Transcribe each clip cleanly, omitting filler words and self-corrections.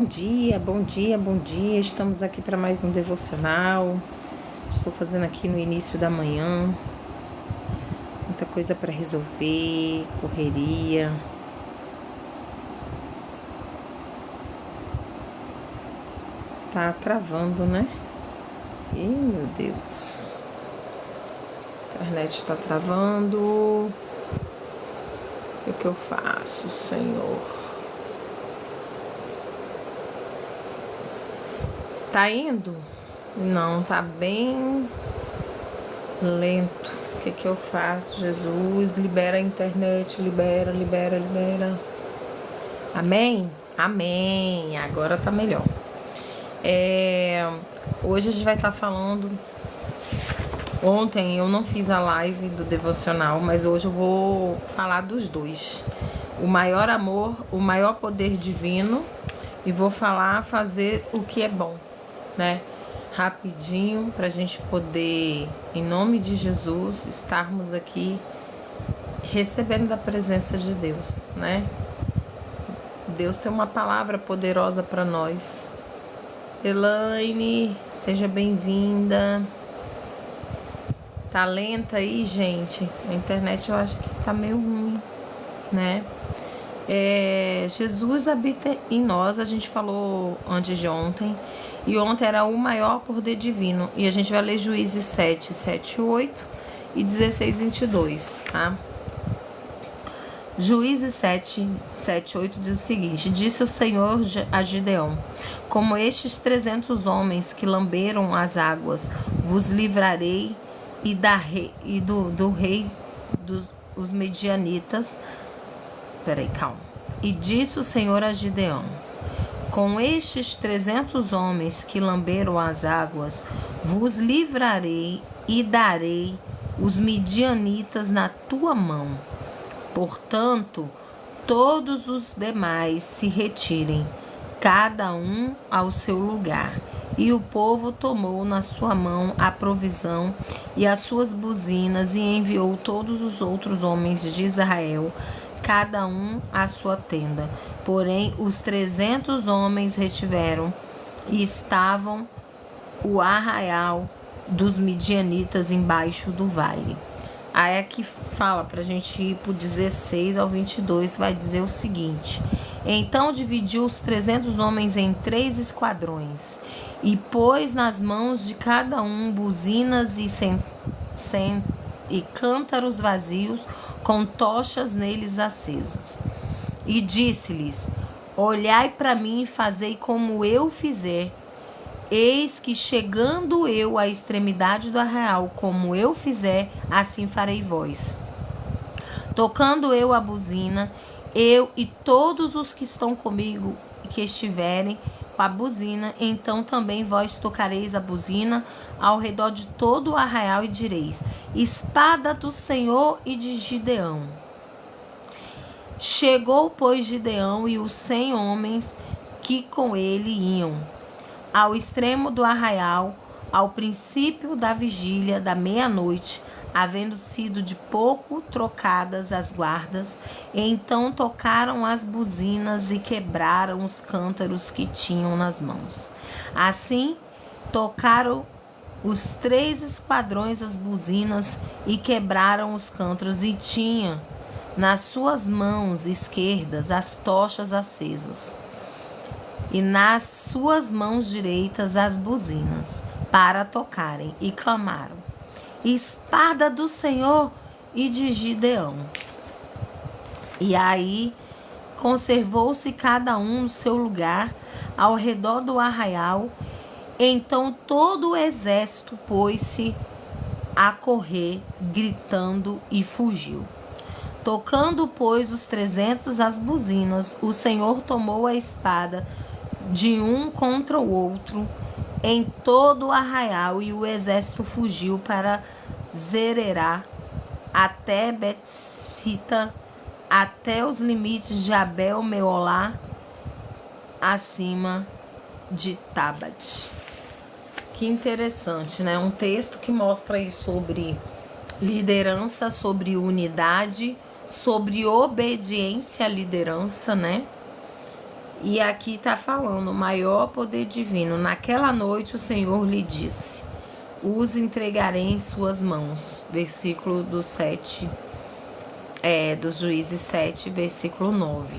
Bom dia, bom dia, bom dia. Estamos aqui para mais um devocional. Estou fazendo aqui no início da manhã. Muita coisa para resolver, correria. Tá travando, né? Ih, meu Deus. A internet está travando. O que eu faço, Senhor? Tá indo? Não, tá bem lento. O que eu faço, Jesus? Libera a internet, libera. Amém? Amém. Agora tá melhor. Hoje a gente vai estar falando. Ontem eu não fiz a live do devocional, mas hoje eu vou falar dos dois. O maior amor, o maior poder divino, e vou fazer o que é bom, né? Rapidinho, pra gente poder, em nome de Jesus, estarmos aqui recebendo da presença de Deus, né? Deus tem uma palavra poderosa para nós. Elaine, seja bem-vinda. Tá lenta aí, gente? A internet eu acho que tá meio ruim, né? Jesus habita em nós, a gente falou antes de ontem. E ontem era o maior poder divino. E a gente vai ler Juízes 7, 7, 8 e 16, 22, tá? Juízes 7, 7, 8 diz o seguinte: Disse o Senhor a Gideão: Como estes 300 homens que lamberam as águas, vos livrarei do rei dos medianitas. Peraí, calma. E disse o Senhor a Gideão: Com estes 300 homens que lamberam as águas, vos livrarei e darei os medianitas na tua mão. Portanto, todos os demais se retirem, cada um ao seu lugar. E o povo tomou na sua mão a provisão e as suas buzinas e enviou todos os outros homens de Israel, cada um à sua tenda. Porém, os 300 homens retiveram e estavam o arraial dos midianitas embaixo do vale. Aí aqui fala pra gente ir pro 16 ao 22, vai dizer o seguinte: Então dividiu os 300 homens em 3 esquadrões e pôs nas mãos de cada um buzinas e cântaros vazios com tochas neles acesas. E disse-lhes: Olhai para mim e fazei como eu fizer. Eis que chegando eu à extremidade do arraial, como eu fizer, assim farei vós. Tocando eu a buzina, eu e todos os que estão comigo, que estiverem com a buzina, então também vós tocareis a buzina ao redor de todo o arraial e direis: Espada do Senhor e de Gideão. Chegou, pois, Gideão e os 100 homens que com ele iam ao extremo do arraial, ao princípio da vigília da meia-noite, havendo sido de pouco trocadas as guardas, e então tocaram as buzinas e quebraram os cântaros que tinham nas mãos. Assim, tocaram os 3 esquadrões as buzinas e quebraram os cântaros, e tinha nas suas mãos esquerdas as tochas acesas, e nas suas mãos direitas as buzinas, para tocarem, e clamaram: Espada do Senhor e de Gideão. E aí conservou-se cada um no seu lugar, ao redor do arraial. Então todo o exército pôs-se a correr, gritando, e fugiu. Tocando, pois, os 300 as buzinas, o Senhor tomou a espada de um contra o outro em todo o arraial, e o exército fugiu para Zererá, até Betsita, até os limites de Abel-Meolá, acima de Tabat. Que interessante, né? Um texto que mostra aí sobre liderança, sobre unidade, sobre obediência à liderança, né? E aqui está falando o maior poder divino. Naquela noite o Senhor lhe disse: os entregarei em suas mãos. Versículo do 7, dos Juízes 7, versículo 9.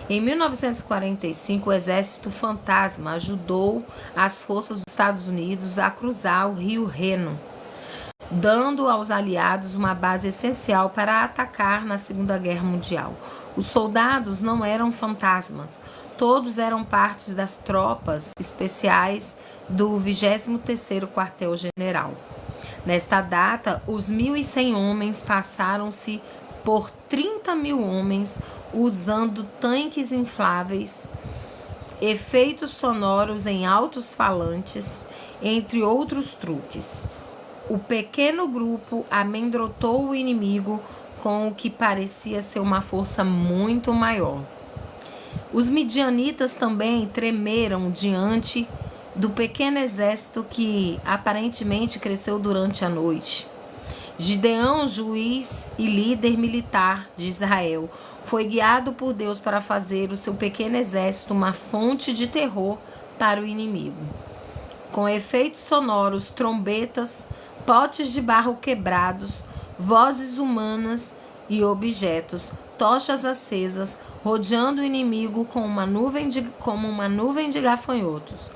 Em 1945, o Exército Fantasma ajudou as forças dos Estados Unidos a cruzar o rio Reno, dando aos aliados uma base essencial para atacar na Segunda Guerra Mundial. Os soldados não eram fantasmas, todos eram partes das tropas especiais do 23º Quartel-General. Nesta data, os 1.100 homens passaram-se por 30.000 homens usando tanques infláveis, efeitos sonoros em altos falantes, entre outros truques. O pequeno grupo amedrontou o inimigo com o que parecia ser uma força muito maior. Os midianitas também tremeram diante do pequeno exército que aparentemente cresceu durante a noite. Gideão, juiz e líder militar de Israel, foi guiado por Deus para fazer o seu pequeno exército uma fonte de terror para o inimigo. Com efeitos sonoros, trombetas, potes de barro quebrados, vozes humanas e objetos, tochas acesas, rodeando o inimigo como uma nuvem de gafanhotos.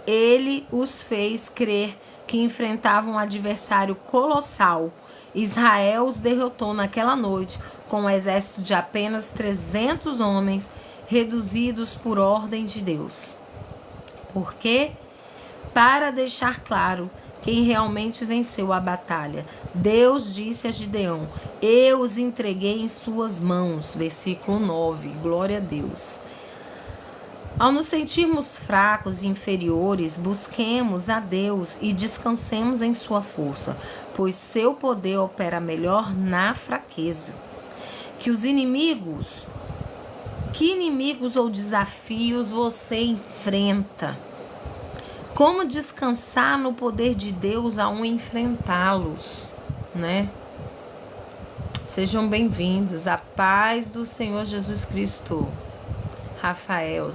Ele os fez crer que enfrentavam um adversário colossal. Israel os derrotou naquela noite com um exército de apenas 300 homens, reduzidos por ordem de Deus. Por quê? Para deixar claro quem realmente venceu a batalha. Deus disse a Gideão: eu os entreguei em suas mãos. Versículo 9. Glória a Deus. Ao nos sentirmos fracos e inferiores, busquemos a Deus e descansemos em sua força, pois seu poder opera melhor na fraqueza. Que inimigos ou desafios você enfrenta? Como descansar no poder de Deus ao enfrentá-los, né? Sejam bem-vindos. A paz do Senhor Jesus Cristo. Rafael.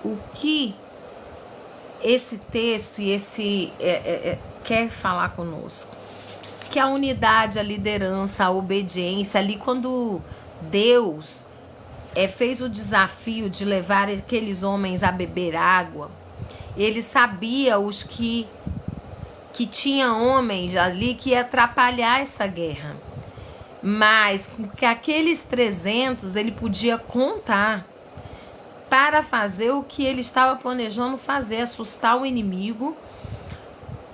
O que esse texto e esse quer falar conosco? Que a unidade, a liderança, a obediência, ali quando Deus fez o desafio de levar aqueles homens a beber água, ele sabia os que tinha homens ali que ia atrapalhar essa guerra. Mas com que aqueles 300 ele podia contar para fazer o que ele estava planejando fazer, assustar o inimigo.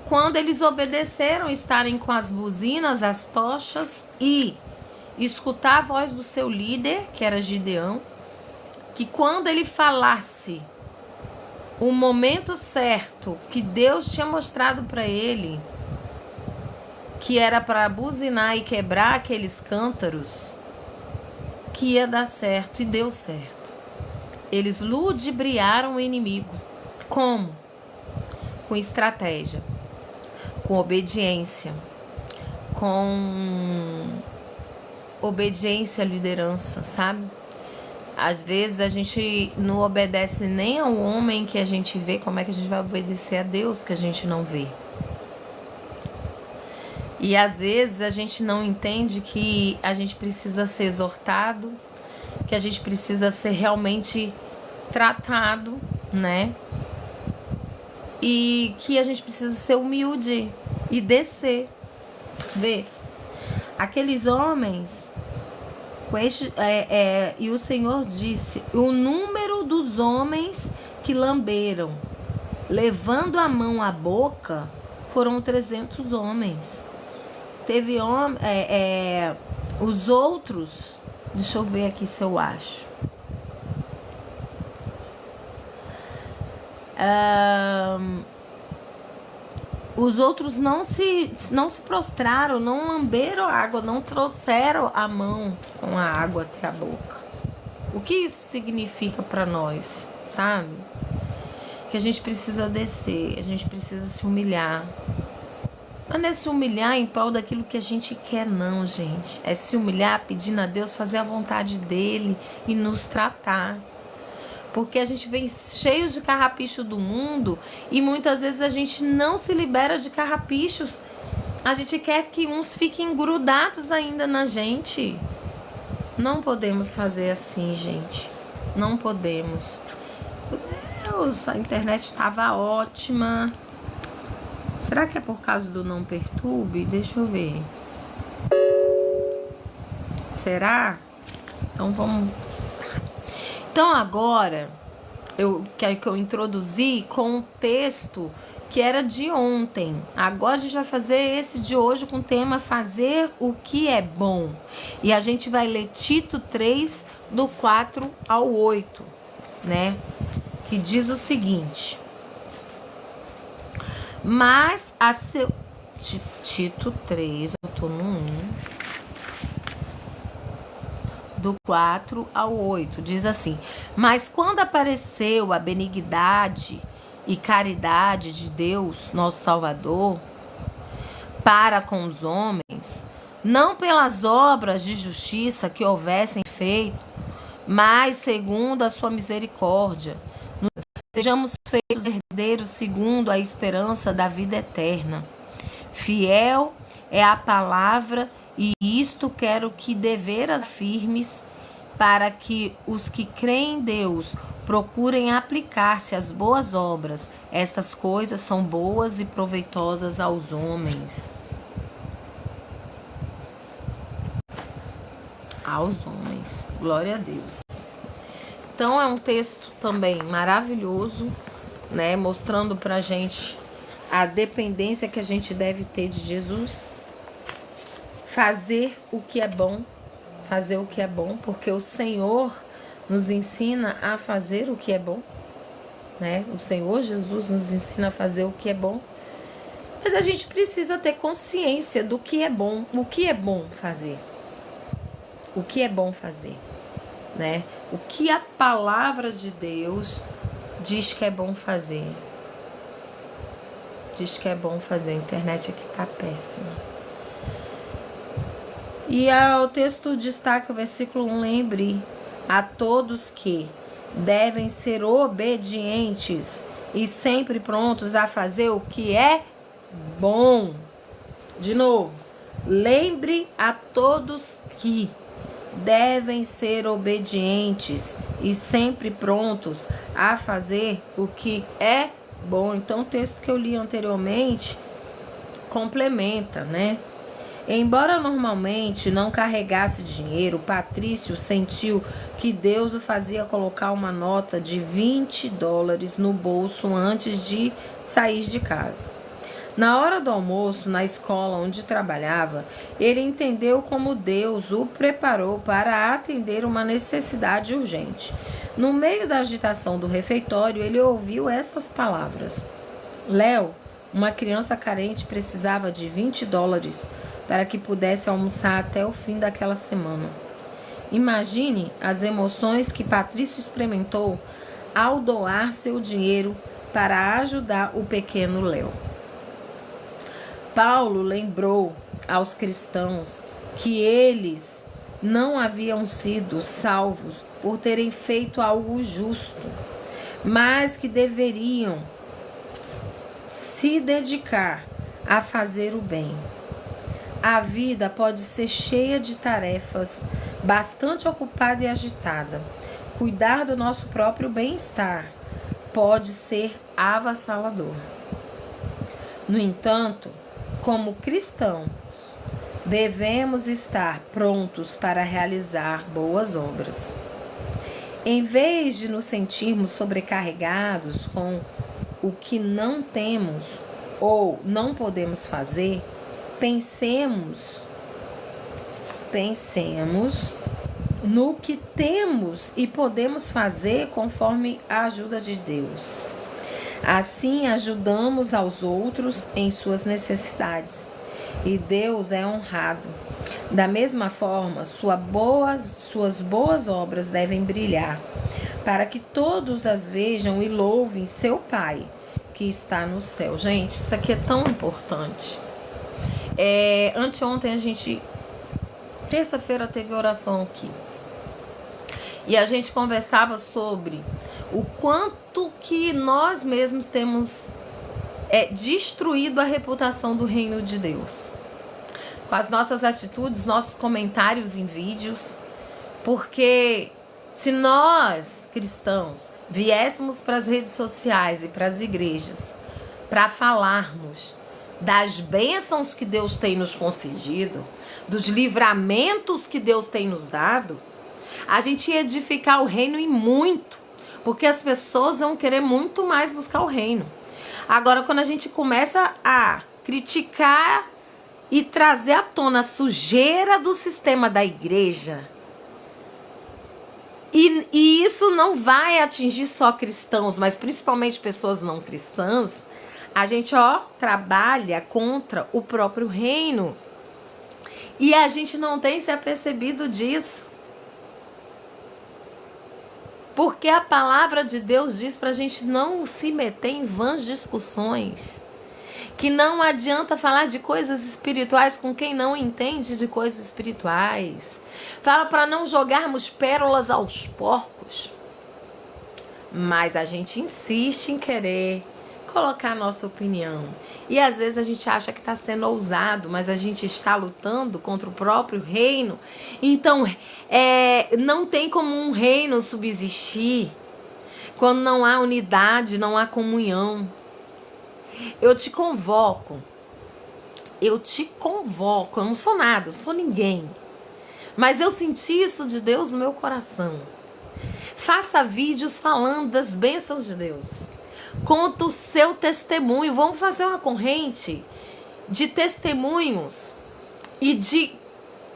Quando eles obedeceram, estarem com as buzinas, as tochas e escutar a voz do seu líder, que era Gideão, que quando ele falasse o momento certo que Deus tinha mostrado para ele, que era para buzinar e quebrar aqueles cântaros, que ia dar certo, e deu certo. Eles ludibriaram o inimigo. Como? Com estratégia, com obediência, à liderança, sabe? Às vezes a gente não obedece nem ao homem que a gente vê, como é que a gente vai obedecer a Deus que a gente não vê? E às vezes a gente não entende que a gente precisa ser exortado, que a gente precisa ser realmente tratado, né? E que a gente precisa ser humilde e descer. Vê, aqueles homens, e o Senhor disse, o número dos homens que lamberam, levando a mão à boca, foram 300 homens. Teve os outros, deixa eu ver aqui se eu acho. Os outros não se prostraram, não lamberam a água, não trouxeram a mão com a água até a boca. O que isso significa para nós, sabe? Que a gente precisa descer, a gente precisa se humilhar. Não é se humilhar em prol daquilo que a gente quer, não, gente. É se humilhar pedindo a Deus fazer a vontade dele e nos tratar. Porque a gente vem cheio de carrapicho do mundo e muitas vezes a gente não se libera de carrapichos. A gente quer que uns fiquem grudados ainda na gente. Não podemos fazer assim, gente. Não podemos. A internet estava ótima. Será que é por causa do não perturbe? Deixa eu ver. Será? Então vamos. Então agora que eu introduzi com o texto que era de ontem. Agora a gente vai fazer esse de hoje com o tema fazer o que é bom. E a gente vai ler Tito 3, do 4 ao 8, né? Que diz o seguinte: mas a seu... Tito 3, eu tô no 1, do 4 ao 8, diz assim: mas quando apareceu a benignidade e caridade de Deus, nosso Salvador, para com os homens, não pelas obras de justiça que houvessem feito, mas segundo a sua misericórdia, sejamos feitos herdeiros segundo a esperança da vida eterna. Fiel é a palavra, e isto quero que deveras firmes, para que os que creem em Deus procurem aplicar-se às boas obras. Estas coisas são boas e proveitosas aos homens. Aos homens. Glória a Deus. Então é um texto também maravilhoso, né? Mostrando pra gente a dependência que a gente deve ter de Jesus. Fazer o que é bom. Fazer o que é bom, porque o Senhor nos ensina a fazer o que é bom, né? O Senhor Jesus nos ensina a fazer o que é bom. Mas a gente precisa ter consciência do que é bom. O que é bom fazer? O que é bom fazer, né? O que a palavra de Deus diz que é bom fazer. Diz que é bom fazer. A internet aqui tá péssima. E o texto destaca o versículo 1, lembre a todos que devem ser obedientes e sempre prontos a fazer o que é bom. De novo, lembre a todos que devem ser obedientes e sempre prontos a fazer o que é bom. Então o texto que eu li anteriormente complementa, né? Embora normalmente não carregasse dinheiro, Patrício sentiu que Deus o fazia colocar uma nota de $20 no bolso antes de sair de casa. Na hora do almoço, na escola onde trabalhava, ele entendeu como Deus o preparou para atender uma necessidade urgente. No meio da agitação do refeitório, ele ouviu essas palavras: Léo, uma criança carente, precisava de $20 para que pudesse almoçar até o fim daquela semana. Imagine as emoções que Patrício experimentou ao doar seu dinheiro para ajudar o pequeno Léo. Paulo lembrou aos cristãos que eles não haviam sido salvos por terem feito algo justo, mas que deveriam se dedicar a fazer o bem. A vida pode ser cheia de tarefas, bastante ocupada e agitada. Cuidar do nosso próprio bem-estar pode ser avassalador. No entanto, como cristãos, devemos estar prontos para realizar boas obras. Em vez de nos sentirmos sobrecarregados com o que não temos ou não podemos fazer, pensemos no que temos e podemos fazer conforme a ajuda de Deus. Assim, ajudamos aos outros em suas necessidades e Deus é honrado. Da mesma forma, suas boas obras devem brilhar, para que todos as vejam e louvem seu Pai que está no céu. Gente, isso aqui é tão importante. Anteontem terça-feira teve oração aqui. E a gente conversava sobre o quanto que nós mesmos temos destruído a reputação do reino de Deus. Com as nossas atitudes, nossos comentários em vídeos. Porque se nós, cristãos, viéssemos para as redes sociais e para as igrejas para falarmos das bênçãos que Deus tem nos concedido, dos livramentos que Deus tem nos dado, a gente ia edificar o reino em muito, porque as pessoas vão querer muito mais buscar o reino. Agora, quando a gente começa a criticar e trazer à tona a sujeira do sistema da igreja, e isso não vai atingir só cristãos, mas principalmente pessoas não cristãs, a gente trabalha contra o próprio reino. E a gente não tem se apercebido disso. Porque a palavra de Deus diz pra gente não se meter em vãs discussões. Que não adianta falar de coisas espirituais com quem não entende de coisas espirituais. Fala para não jogarmos pérolas aos porcos. Mas a gente insiste em querer colocar a nossa opinião. E às vezes a gente acha que está sendo ousado, mas a gente está lutando contra o próprio reino. Então, não tem como um reino subsistir quando não há unidade, não há comunhão. Eu te convoco, eu não sou nada, eu sou ninguém. Mas eu senti isso de Deus no meu coração. Faça vídeos falando das bênçãos de Deus. Conta o seu testemunho. Vamos fazer uma corrente de testemunhos e de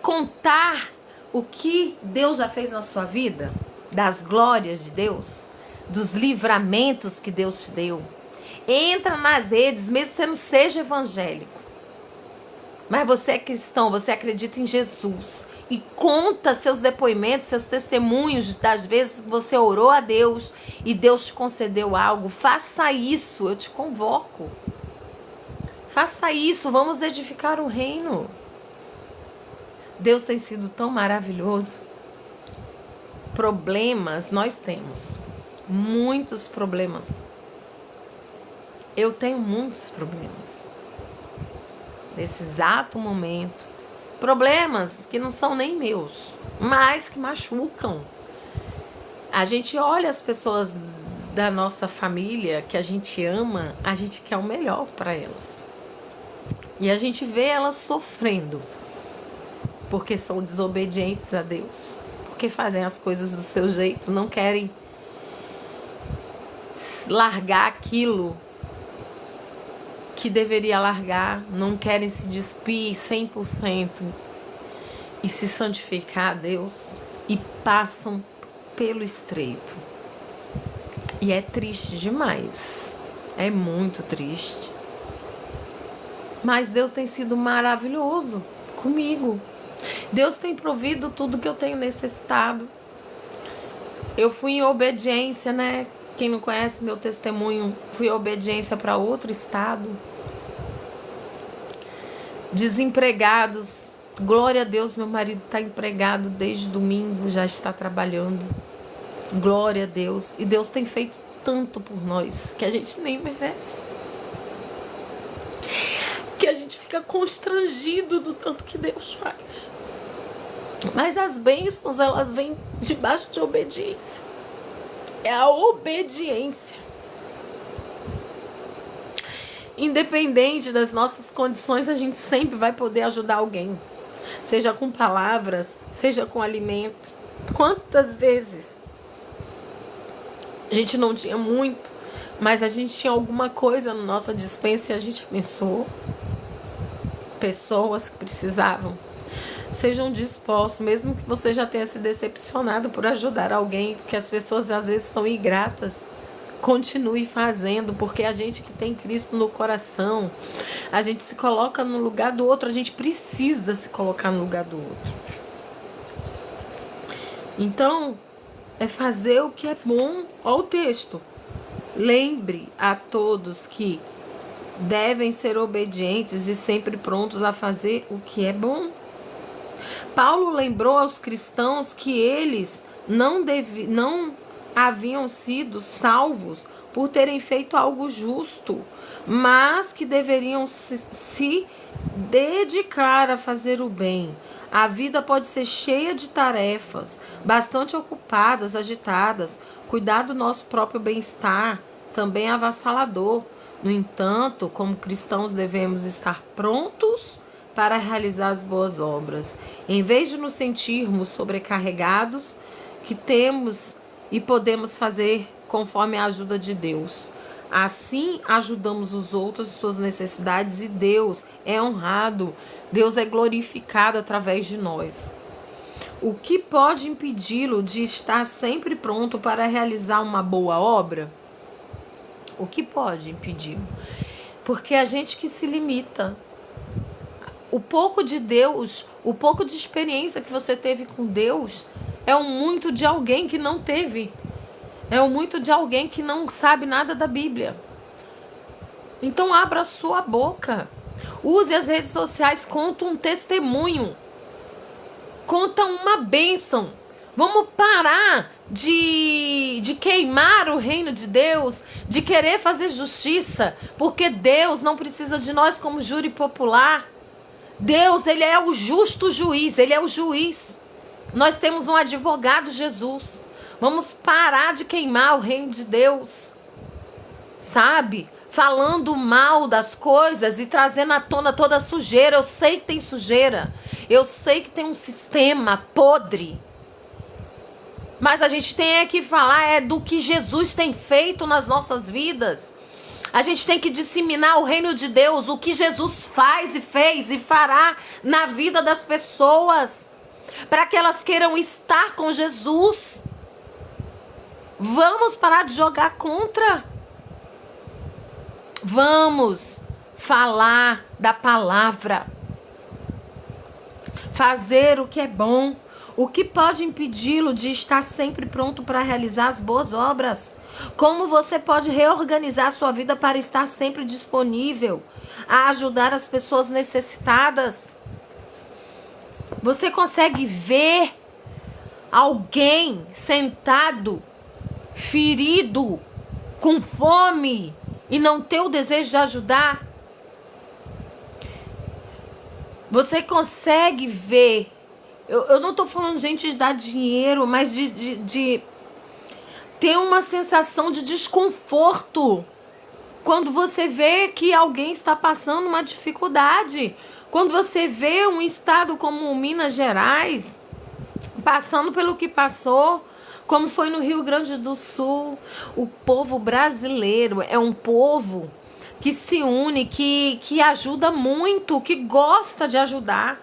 contar o que Deus já fez na sua vida, das glórias de Deus, dos livramentos que Deus te deu. Entra nas redes, mesmo que você não seja evangélico, mas você é cristão, você acredita em Jesus, e conta seus depoimentos, seus testemunhos das vezes que você orou a Deus e Deus te concedeu algo. Faça isso, eu te convoco. Faça isso, vamos edificar o reino. Deus tem sido tão maravilhoso. Problemas nós temos, muitos problemas. Eu tenho muitos problemas. Nesse exato momento. Problemas que não são nem meus, mas que machucam. A gente olha as pessoas da nossa família que a gente ama, a gente quer o melhor para elas. E a gente vê elas sofrendo. Porque são desobedientes a Deus. Porque fazem as coisas do seu jeito, não querem largar aquilo que deveria largar, não querem se despir 100% e se santificar a Deus e passam pelo estreito. E é triste demais, é muito triste. Mas Deus tem sido maravilhoso comigo. Deus tem provido tudo que eu tenho necessitado. Eu fui em obediência, né? Quem não conhece meu testemunho, fui em obediência para outro estado. Desempregados, glória a Deus, meu marido está empregado desde domingo, já está trabalhando, glória a Deus, e Deus tem feito tanto por nós, que a gente nem merece, que a gente fica constrangido do tanto que Deus faz, mas as bênçãos, elas vêm debaixo de obediência, é a obediência. Independente das nossas condições, a gente sempre vai poder ajudar alguém. Seja com palavras, seja com alimento. Quantas vezes a gente não tinha muito, mas a gente tinha alguma coisa na nossa despensa e a gente abençoou pessoas que precisavam. Sejam dispostos, mesmo que você já tenha se decepcionado por ajudar alguém, porque as pessoas às vezes são ingratas. Continue fazendo, porque a gente que tem Cristo no coração, a gente se coloca no lugar do outro, a gente precisa se colocar no lugar do outro. Então, é fazer o que é bom. Olha o texto. Lembre a todos que devem ser obedientes e sempre prontos a fazer o que é bom. Paulo lembrou aos cristãos que eles não haviam sido salvos por terem feito algo justo, mas que deveriam se dedicar a fazer o bem. A vida pode ser cheia de tarefas, bastante ocupadas, agitadas. Cuidar do nosso próprio bem-estar também é avassalador. No entanto, como cristãos devemos estar prontos para realizar as boas obras. Em vez de nos sentirmos sobrecarregados, que temos e podemos fazer conforme a ajuda de Deus. Assim, ajudamos os outros em suas necessidades e Deus é honrado, Deus é glorificado através de nós. O que pode impedi-lo de estar sempre pronto para realizar uma boa obra? O que pode impedir-lo? Porque a gente que se limita. O pouco de Deus, o pouco de experiência que você teve com Deus é o muito de alguém que não teve. É o muito de alguém que não sabe nada da Bíblia. Então abra a sua boca. Use as redes sociais, conta um testemunho. Conta uma bênção. Vamos parar de queimar o reino de Deus, de querer fazer justiça, porque Deus não precisa de nós como júri popular. Deus, ele é o justo juiz, ele é o juiz. Nós temos um advogado, Jesus. Vamos parar de queimar o reino de Deus, sabe? Falando mal das coisas e trazendo à tona toda a sujeira. Eu sei que tem sujeira, eu sei que tem um sistema podre, mas a gente tem que falar do que Jesus tem feito nas nossas vidas. A gente tem que disseminar o reino de Deus, o que Jesus faz e fez e fará na vida das pessoas, para que elas queiram estar com Jesus. Vamos parar de jogar contra. Vamos falar da palavra. Fazer o que é bom. O que pode impedi-lo de estar sempre pronto para realizar as boas obras? Como você pode reorganizar a sua vida para estar sempre disponível a ajudar as pessoas necessitadas? Você consegue ver alguém sentado, ferido, com fome e não ter o desejo de ajudar? Você consegue ver? Eu não estou falando, gente, de dar dinheiro, mas de ter uma sensação de desconforto quando você vê que alguém está passando uma dificuldade. Quando você vê um estado como Minas Gerais passando pelo que passou, como foi no Rio Grande do Sul. O povo brasileiro é um povo que se une, que ajuda muito, que gosta de ajudar.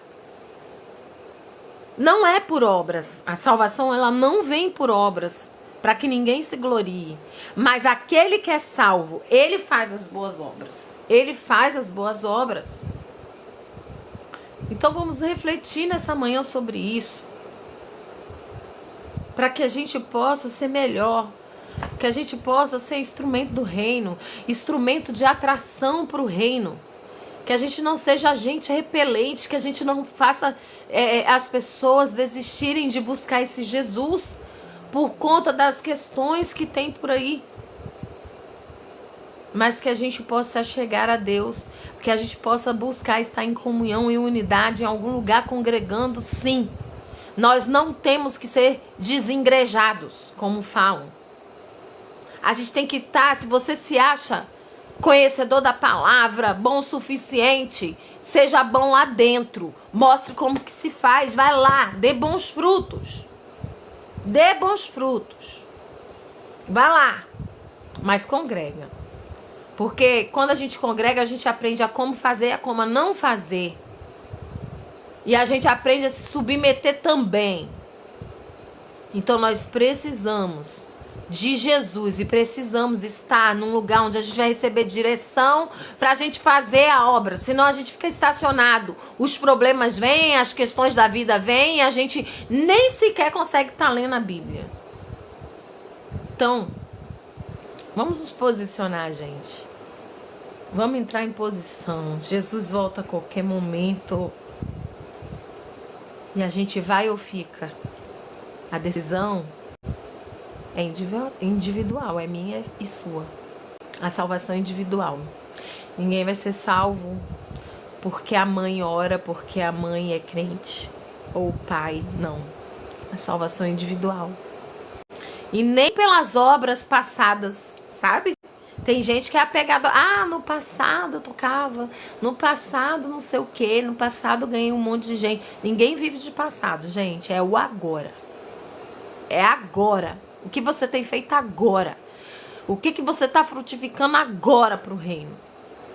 Não é por obras. A salvação, ela não vem por obras, para que ninguém se glorie. Mas aquele que é salvo, ele faz as boas obras. Ele faz as boas obras. Então vamos refletir nessa manhã sobre isso, para que a gente possa ser melhor, que a gente possa ser instrumento do reino, instrumento de atração para o reino. Que a gente não seja agente repelente, que a gente não faça as pessoas desistirem de buscar esse Jesus por conta das questões que tem por aí. Mas que a gente possa chegar a Deus, que a gente possa buscar estar em comunhão e unidade em algum lugar congregando, sim. Nós não temos que ser desengrejados, como falam. A gente tem que estar, se você se acha conhecedor da palavra, bom o suficiente, seja bom lá dentro. Mostre como que se faz, vai lá, dê bons frutos. Dê bons frutos. Vai lá, mas congrega. Porque quando a gente congrega, a gente aprende a como fazer e a como não fazer. E a gente aprende a se submeter também. Então nós precisamos de Jesus e precisamos estar num lugar onde a gente vai receber direção para a gente fazer a obra. Senão a gente fica estacionado. Os problemas vêm, as questões da vida vêm e a gente nem sequer consegue estar lendo a Bíblia. Então, vamos nos posicionar, gente. Vamos entrar em posição. Jesus volta a qualquer momento. E a gente vai ou fica? A decisão é individual, é minha e sua. A salvação é individual. Ninguém vai ser salvo porque a mãe ora, porque a mãe é crente. Ou o pai, não. A salvação é individual. E nem pelas obras passadas, sabe? Tem gente que é apegada, no passado eu tocava, no passado não sei o que, no passado ganhei um monte de gente. Ninguém vive de passado, gente, é o agora. É agora. O que você tem feito agora? O que você está frutificando agora para o reino?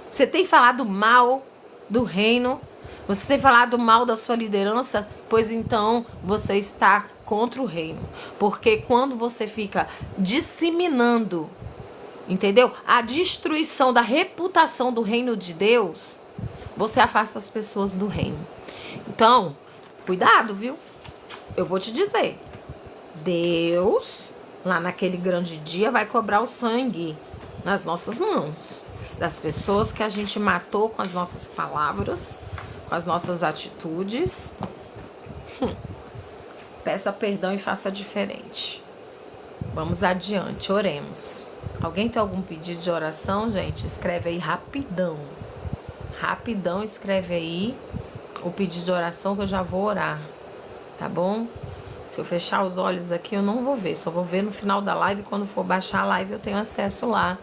Você tem falado mal do reino? Você tem falado mal da sua liderança? Pois então você está contra o reino. Porque quando você fica disseminando, entendeu? A destruição da reputação do reino de Deus, você afasta as pessoas do reino. Então, cuidado, viu? Eu vou te dizer. Deus, lá naquele grande dia, vai cobrar o sangue nas nossas mãos. Das pessoas que a gente matou com as nossas palavras, com as nossas atitudes. Peça perdão e faça diferente. Vamos adiante, oremos. Alguém tem algum pedido de oração, gente? Escreve aí rapidão. Rapidão, escreve aí o pedido de oração que eu já vou orar. Tá bom? Se eu fechar os olhos aqui, eu não vou ver. Só vou ver no final da live. Quando for baixar a live, eu tenho acesso lá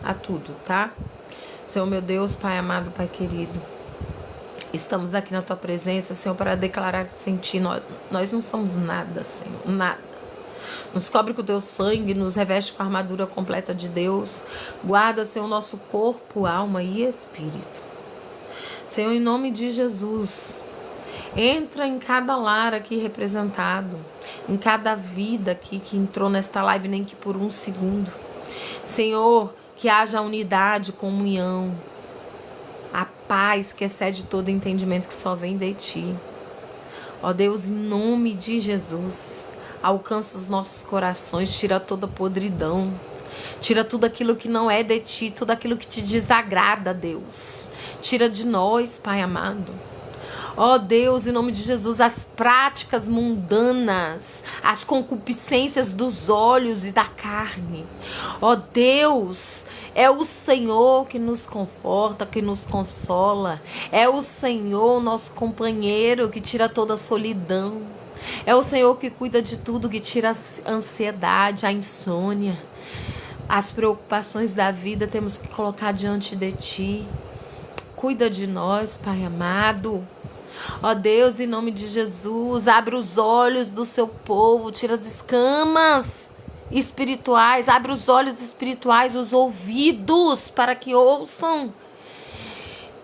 a tudo, tá? Senhor, meu Deus, Pai amado, Pai querido. Estamos aqui na Tua presença, Senhor, para declarar que sem Ti nós não somos nada, Senhor. Nada. Nos cobre com o Teu sangue, nos reveste com a armadura completa de Deus. Guarda, Senhor, nosso corpo, alma e espírito. Senhor, em nome de Jesus, entra em cada lar aqui representado, em cada vida aqui que entrou nesta live, nem que por um segundo. Senhor, que haja unidade, comunhão, a paz que excede todo entendimento que só vem de Ti. Ó Deus, em nome de Jesus, alcança os nossos corações, tira toda podridão, tira tudo aquilo que não é de Ti, tudo aquilo que Te desagrada, Deus. Tira de nós, Pai amado. Ó Deus, em nome de Jesus, as práticas mundanas, as concupiscências dos olhos e da carne. Ó Deus, é o Senhor que nos conforta, que nos consola. É o Senhor, nosso companheiro, que tira toda a solidão. É o Senhor que cuida de tudo, que tira a ansiedade, a insônia. As preocupações da vida temos que colocar diante de Ti. Cuida de nós, Pai amado. Ó Deus, em nome de Jesus, abre os olhos do seu povo, tira as escamas espirituais, abre os olhos espirituais, os ouvidos para que ouçam.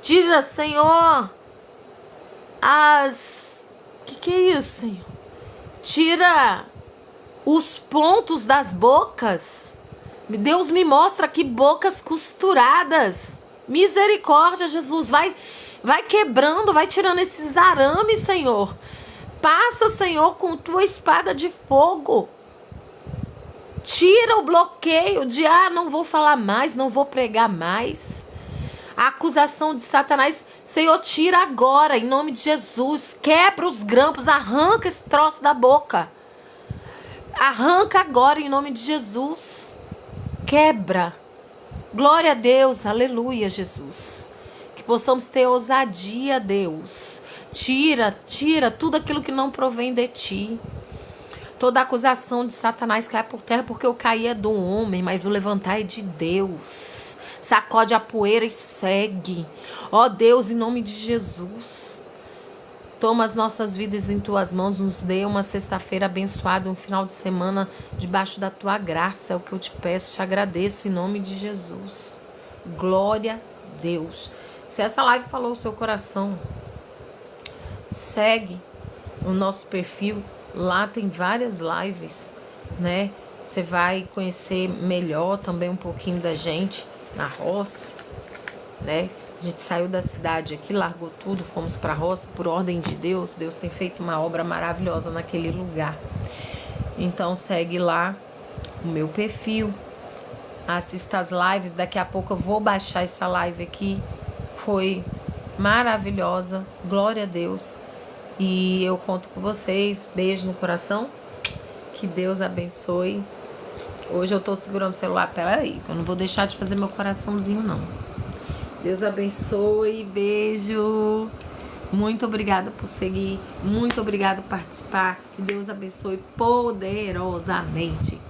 Tira, Senhor, que é isso, Senhor? Tira os pontos das bocas. Deus me mostra aqui bocas costuradas. Misericórdia, Jesus, vai quebrando, vai tirando esses arames, Senhor. Passa, Senhor, com tua espada de fogo. Tira o bloqueio de, não vou falar mais, não vou pregar mais. A acusação de Satanás, Senhor, tira agora, em nome de Jesus. Quebra os grampos, arranca esse troço da boca. Arranca agora, em nome de Jesus. Quebra. Glória a Deus, aleluia, Jesus. Que possamos ter ousadia, Deus. Tira tudo aquilo que não provém de Ti. Toda acusação de Satanás cai por terra, porque o cair é do homem, mas o levantar é de Deus. Sacode a poeira e segue. Ó Deus, em nome de Jesus. Toma as nossas vidas em Tuas mãos, nos dê uma sexta-feira abençoada, um final de semana debaixo da Tua graça. É o que eu te peço, te agradeço em nome de Jesus. Glória a Deus. Se essa live falou o seu coração, segue o nosso perfil. Lá tem várias lives, né? Você vai conhecer melhor também um pouquinho da gente na roça, né? A gente saiu da cidade aqui, largou tudo, fomos para a roça por ordem de Deus. Deus tem feito uma obra maravilhosa naquele lugar. Então segue lá o meu perfil, assista as lives. Daqui a pouco eu vou baixar essa live aqui. Foi maravilhosa, glória a Deus. E eu conto com vocês. Beijo no coração. Que Deus abençoe. Hoje eu tô segurando o celular. Peraí, eu não vou deixar de fazer meu coraçãozinho, não. Deus abençoe. Beijo. Muito obrigada por seguir. Muito obrigada por participar. Que Deus abençoe poderosamente.